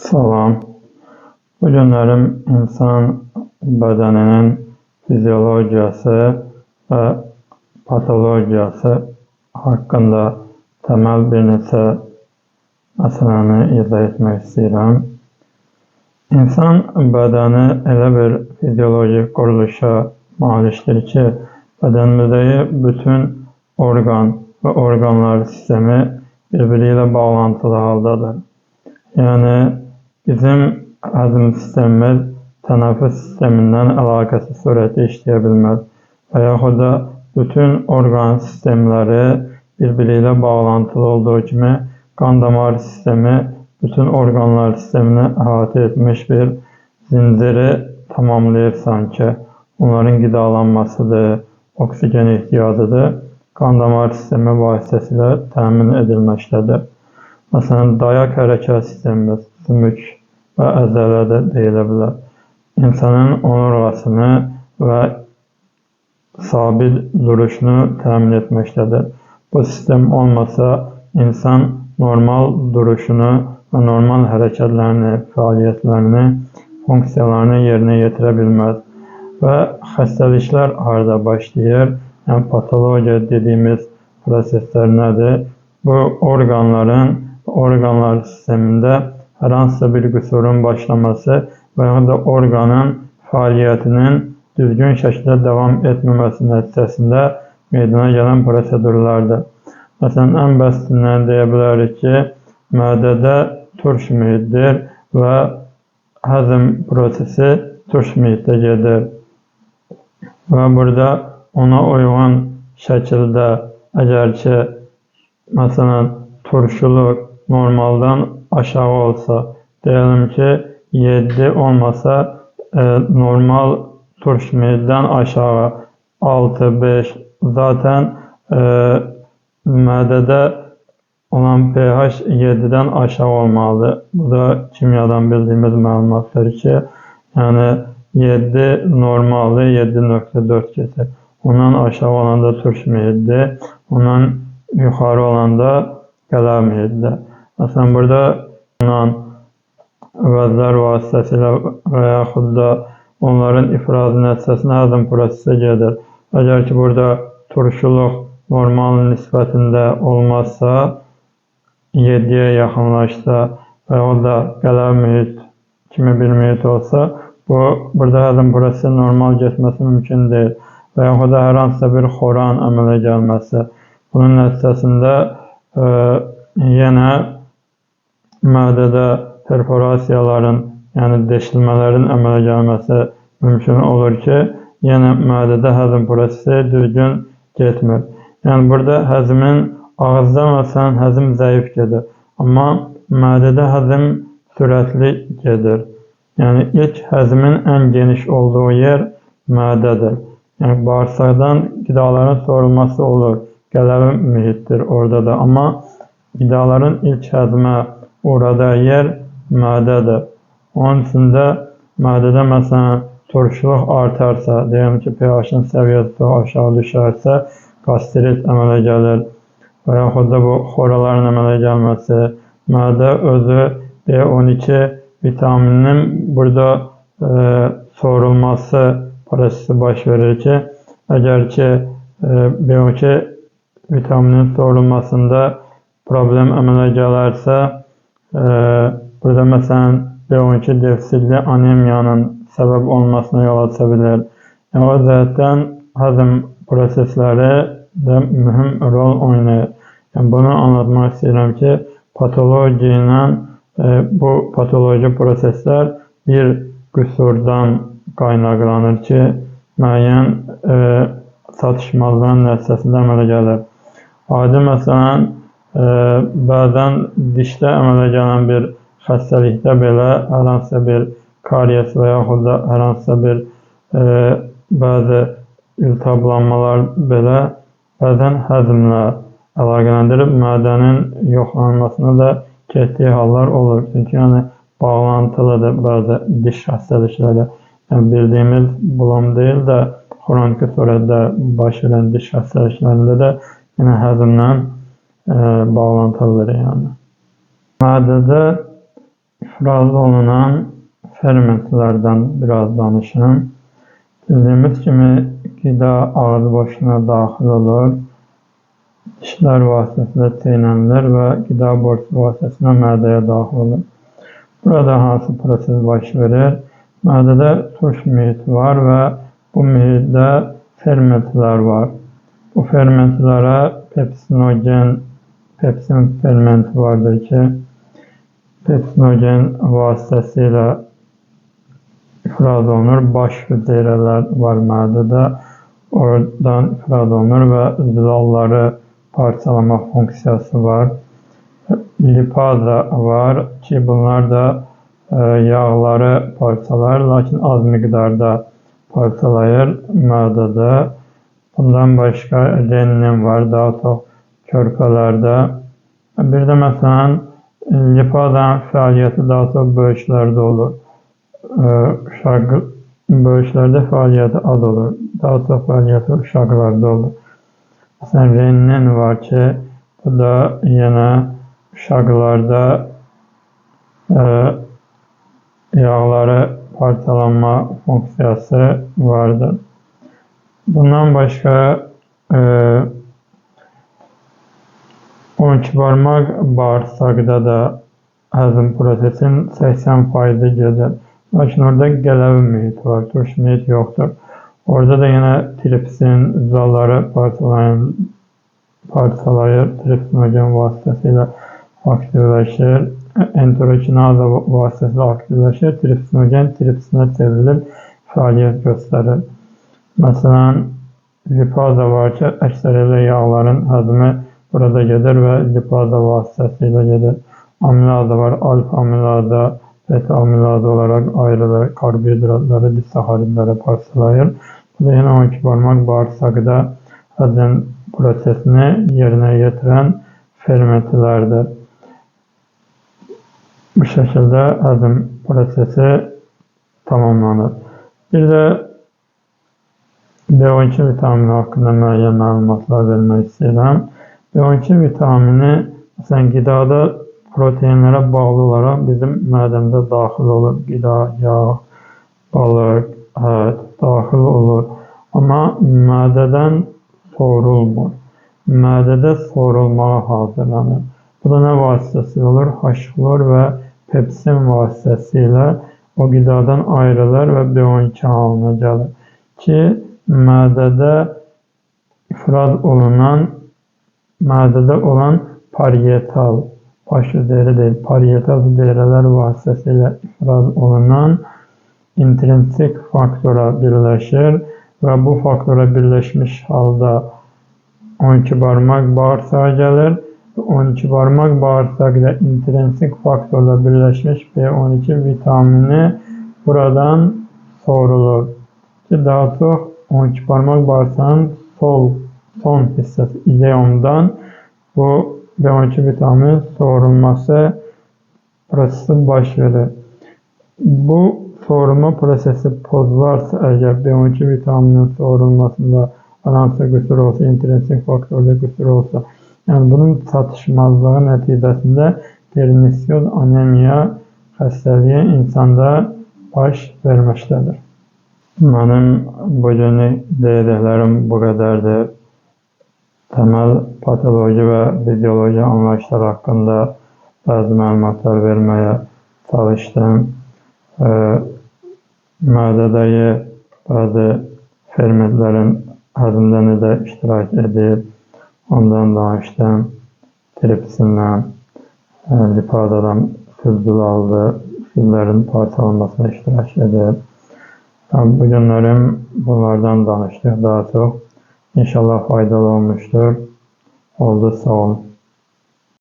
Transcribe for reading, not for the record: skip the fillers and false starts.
Salam. Bu günlerim insan bedeninin fizyologiyası ve patologiyası hakkında temel bir neçə məsələni izah etmək istəyirəm. İnsan bədəni elə bir fizyolojik quruluşa malikdir ki, bədənimizdəki bütün orqan və orqanlar sistemi birbiri ilə bağlantılı haldadır. Yəni, bizim həzm sistemimiz tənəffüs sistemindən əlaqəsiz surətdə işləyə bilməz və yaxud da bütün orqan sistemləri birbiri ilə bağlantılı olduğu kimi qan damar sistemi bütün orqanlar sistemini əhatə etmiş bir zinciri tamamlayır sanki. Onların qidalanmasıdır, oksigen ehtiyacıdır, qan damar sistemi vasitəsilə təmin edilməkdədir. Məsələn, dayaq hərəkət sistemimiz, sümük və əzələ də deyilə bilər. İnsanın onurğasını və sabit duruşunu təmin etməkdədir. Bu sistem olmasa, insan normal duruşunu və normal hərəkətlərini, fəaliyyətlərini, funksiyalarını yerinə yetirə bilməz. Və xəstəliklər harada başlayır? Yəni, patologiya dediyimiz proseslər nədir? Bu orqanlar sistemində hər hansısa bir qüsurun başlaması və ya da orqanın fəaliyyətinin düzgün şəkildə davam etməməsi nəticəsində meydana gələn prosedurlardır. Məsələn, ən basitindən deyə bilərik ki, mədədə turş mühitdir və həzm prosesi turş mühitdə gedir. Və burada ona uyğun şəkildə əgər ki, məsələn, turşuluq normaldan aşağı olsa, deyəlim ki, 7 olmasa, normal turş mühitdən aşağı 6-5, zaten mədədə olan pH 7-dən aşağı olmalıdır. Bu da kimyadan bildiyimiz məlumatdır ki, yəni 7 normaldır, 7.4 keçir. Ondan aşağı olanda turş mühitdir, ondan yuxarı olanda qələr mühitdir. Məsələn, burada vəzlər vasitəsilə və yaxud da onların ifrazı nəticəsində həzm prosesi gedir. Əgər ki, burada turşuluq normal nisbətində olmazsa, 7-yə yaxınlaşsa və yaxud da qələr mühit kimi bir mühit olsa, burada həzm prosesi normal getməsi mümkün deyil. Və yaxud da hər hansısa bir xoran əmələ gəlməsi. Bunun nəticəsində yenə mədədə perforasiyaların, yəni deşilmələrin əmələ gəlməsi mümkün olur ki, yenə mədədə həzm prosesi düzgün getmir. Yəni, burada həzmin ağızda məsələn həzm zəif gedir, amma mədədə həzm sürətli gedir. Yəni, ilk həzmin ən geniş olduğu yer mədədir. Yəni, bağırsaqdan qidaların sorulması olur, qələr mühitdir orada da, amma qidaların ilk həzmə uğradığı yer mədədir. Onun üçün də mədədə məsələn turşuluq artarsa, deyəm ki, pH-ın səviyyəsi aşağı düşərsə, qastrit əmələ gəlir və yaxud da bu xoraların əmələ gəlməsi, mədə özü B12 vitamininin burada sorulması prosesi baş verir ki, əgər ki, B12 vitaminin sorulmasında problem əmələ gələrsə, burada məsələn B12 defisitli anemiyanın səbəb olmasına yol aça bilir. Yəni, o cəhətdən həzm prosesləri də mühüm rol oynayır. Yəni, bunu anlatmaq istəyirəm ki, patologiya ilə bu patoloji proseslər bir qüsurdan qaynaqlanır ki, müəyyən çatışmazlığın nəticəsində əmələ gəlir. Adi məsələn, bəzən dişdə əmələ gələn bir xəstəlikdə belə hər hansısa bir karies və yaxud da hər hansısa bir bəzi iltihablanmalar belə bəzən həzmlə əlaqələndirib mədənin yoxlanmasına da getdiyi hallar olur. Çünki yəni bağlantılıdır bəzi diş xəstəlikləri. Yəni, bildiyimiz bulam deyil də, xroniki surətdə baş verən diş xəstəliklərində də yenə həzmlə bağlantılıdır. Yəni. Mədədə ifraz olunan fermentlerden biraz danışım. Bildiğimiz kimi gıda ağız boşluğuna daxil olur, dişlər vasitəsilə çeynənilir və qida borusu vasitəsilə mədəyə daxil olur. Burada hansı proses baş verir? Mədədə turş mühit var və bu mühitdə fermentlər var. Bu fermentlərə pepsin fermenti vardır ki, pepsinogen vasitəsilə ifraz olunur. Baş hüceyrələr var mədədə, oradan ifraz olunur və zülalları parçalama funksiyası var. Lipaza var ki, bunlar da yağları parçalar, lakin az miqdarda parçalayır mədədə. Bundan başqa rennin var, daha çox körpələrdə. Bir də məsələn, lipazanın fəaliyyəti daha çox böyüklərdə olur. Böyüklərdə fəaliyyəti az olur, daha çox fəaliyyəti uşaqlarda olur. Məsələn, rennin var ki, bu da yenə uşaqlarda yağları parçalanma funksiyası vardır. Bundan başqa 12 barmaq bağırsaqda da həzm prosesin 80% gedir. Lakin orada qələvi mühit var, turş mühit yoxdur. Orada da yenə tripsin zülalları parçalayır, tripsinogen vasitəsilə aktivləşir, enterokinaza vasitəsilə aktivləşir, tripsinogen tripsinə çevrilir, fəaliyyət göstərir. Məsələn, lipaza var ki, əksəriyyətlə yağların həzmi burada gedir və lipaza vasitəsilə gedir. Amilaza var, alfa amilaza, beta amilaza olaraq ayrılır, karbohidratları, disaharidləri parçalayır. Bu da yenə 12 barmaq bağırsaqda həzm prosesini yerinə yetirən fermentlərdir. Bu şəkildə həzm prosesi tamamlanır. Bir də B12 vitamini haqqında müəyyən məlumatlar vermək istəyirəm. B12 vitamini, məsələn, qidada proteinlərə bağlı olaraq bizim mədəmizə daxil olur. Qida, yağ, balıq, ət daxil olur. Amma mədədən soğurulmur. Mədədə soğurulmağa hazırlanır. Bu da nə vasitəsilə olur? Haşlor və pepsin vasitəsilə o qidadan ayrılır və B12 halına gəlir ki, mədədə ifraz olunan, mədədə olan parietal, baş hüceyrə deyil, parietal hüceyrələr vasitəsilə ifraz olunan intrinsik faktora birləşir və bu faktora birləşmiş halda 12 barmaq bağırsağa gəlir. 12 barmaq bağırsaqda intrinsik faktorla birləşmiş B12 vitamini buradan soğurulur ki, daha çox 12 barmaq bağırsağın son hissəsi ileumdan bu B12 vitamini soğurulması prosesi baş verir. Bu soğurma prosesi pozularsa, əgər B12 vitaminin soğurulmasında hansısa qüsur olsa, intrinsik faktorda qüsur olsa, yəni bunun çatışmazlığı nəticəsində pernission anemiya xəstəliyi insanda baş verməkdədir. Mənim bugünlük deyəcəklərim bu qədərdir. Təməl patoloji və fizioloji anlayışlar haqqında bəzi məlumatlar verməyə çalışdım. Mədədəki bəzi fermentlərin həzmdə necə iştirak edir, ondan danışdım. Tripsindən, lipazadan süzdül aldı, südlərin parçalanmasına iştirak edir. Bu günlərim bunlardan danışdıq daha çox. İnşallah faydalı olmuşdur. Oldu, sağ olun.